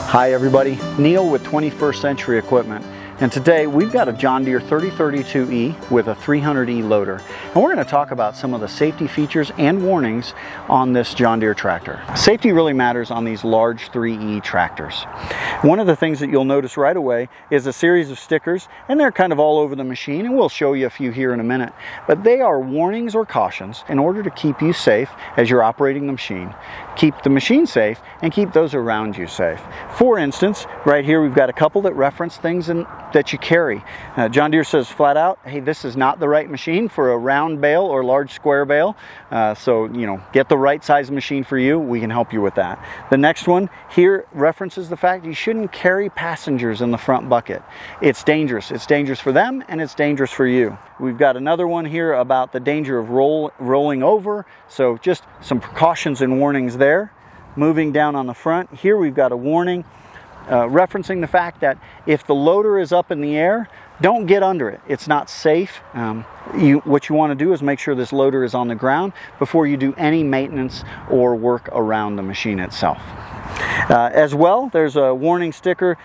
Hi everybody, Neil with 21st Century Equipment, and today we've got a John Deere 3032E with a 300E loader, and we're going to talk about some of the safety features and warnings on this John Deere tractor. Safety really matters on these large 3E tractors. One of the things that you'll notice right away is a series of stickers, and they're kind of all over the machine, and we'll show you a few here in a minute, but they are warnings or cautions in order to keep you safe as you're operating the machine, keep the machine safe, and keep those around you safe. For instance, right here we've got a couple that reference things that you carry. John Deere says flat out, hey, this is not the right machine for a round bale or large square bale, so get the right size machine for you. We can help you with that. The next one here references the fact you shouldn't carry passengers in the front bucket. It's dangerous. It's dangerous for them and it's dangerous for you. We've got another one here about the danger of rolling over, so just some precautions and warnings there. Moving down on the front, here we've got a warning referencing the fact that if the loader is up in the air, don't get under it. It's not safe. What you want to do is make sure this loader is on the ground before you do any maintenance or work around the machine itself. As well, there's a warning sticker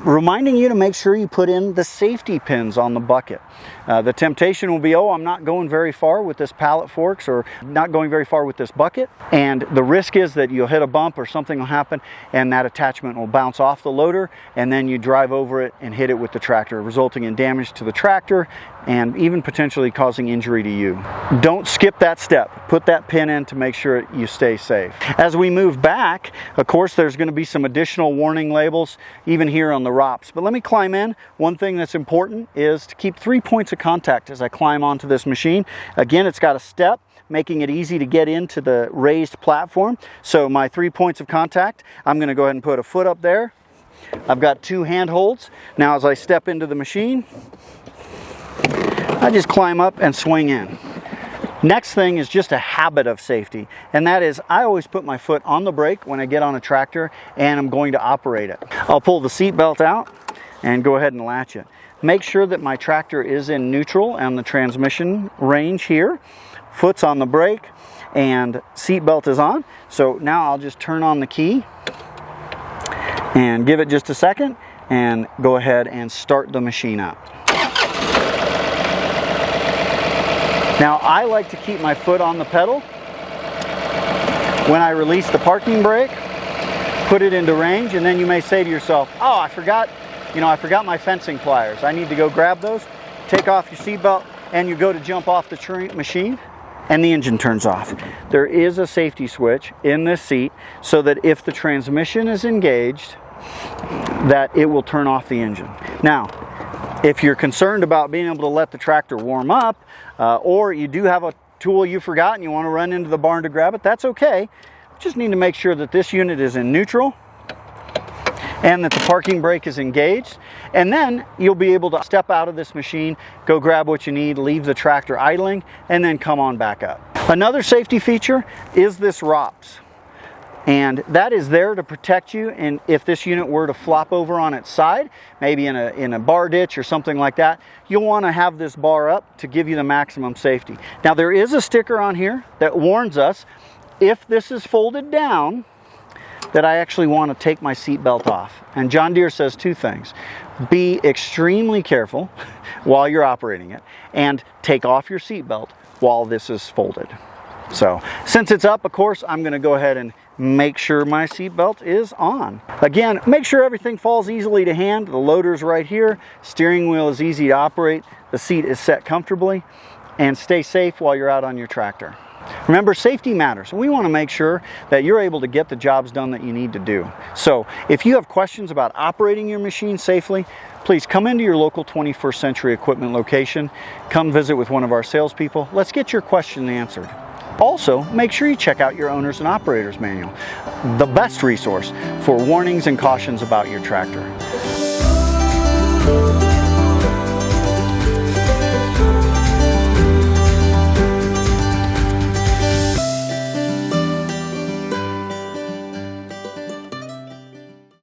reminding you to make sure you put in the safety pins on the bucket. The temptation will be, oh, I'm not going very far with this pallet forks or not going very far with this bucket, and the risk is that you'll hit a bump or something will happen and that attachment will bounce off the loader and then you drive over it and hit it with the tractor, resulting in damage to the tractor and even potentially causing injury to you. Don't skip that step. Put that pin in to make sure you stay safe. As we move back, of course, there's going to be some additional warning labels even here on the ROPS. But let me climb in. One thing that's important is to keep 3 points of contact as I climb onto this machine. Again, it's got a step, making it easy to get into the raised platform. So my 3 points of contact, I'm going to go ahead and put a foot up there. I've got 2 handholds. Now as I step into the machine, I just climb up and swing in. Next thing is just a habit of safety, and that is I always put my foot on the brake when I get on a tractor and I'm going to operate it. I'll pull the seat belt out and go ahead and latch it. Make sure that my tractor is in neutral on the transmission range here. Foot's on the brake and seat belt is on. So now I'll just turn on the key and give it just a second and go ahead and start the machine up. Now I like to keep my foot on the pedal when I release the parking brake, put it into range, and then you may say to yourself, oh, I forgot my fencing pliers. I need to go grab those. Take off your seatbelt and you go to jump off the machine and the engine turns off. There is a safety switch in this seat so that if the transmission is engaged, that it will turn off the engine. Now, if you're concerned about being able to let the tractor warm up, or you do have a tool you forgot and you want to run into the barn to grab it, that's okay. Just need to make sure that this unit is in neutral and that the parking brake is engaged, and then you'll be able to step out of this machine, go grab what you need, leave the tractor idling, and then come on back up. Another safety feature is this ROPS. And that is there to protect you, and if this unit were to flop over on its side, maybe in a bar ditch or something like that, you'll want to have this bar up to give you the maximum safety. Now there is a sticker on here that warns us if this is folded down that I actually want to take my seat belt off. And John Deere says 2 things. Be extremely careful while you're operating it and take off your seat belt while this is folded. So since it's up, of course, I'm going to go ahead and make sure my seatbelt is on. Again, make sure everything falls easily to hand. The loader's right here. Steering wheel is easy to operate. The seat is set comfortably. And stay safe while you're out on your tractor. Remember, safety matters. We want to make sure that you're able to get the jobs done that you need to do. So if you have questions about operating your machine safely, please come into your local 21st Century Equipment location. Come visit with one of our salespeople. Let's get your question answered. Also, make sure you check out your Owner's and Operator's Manual, the best resource for warnings and cautions about your tractor.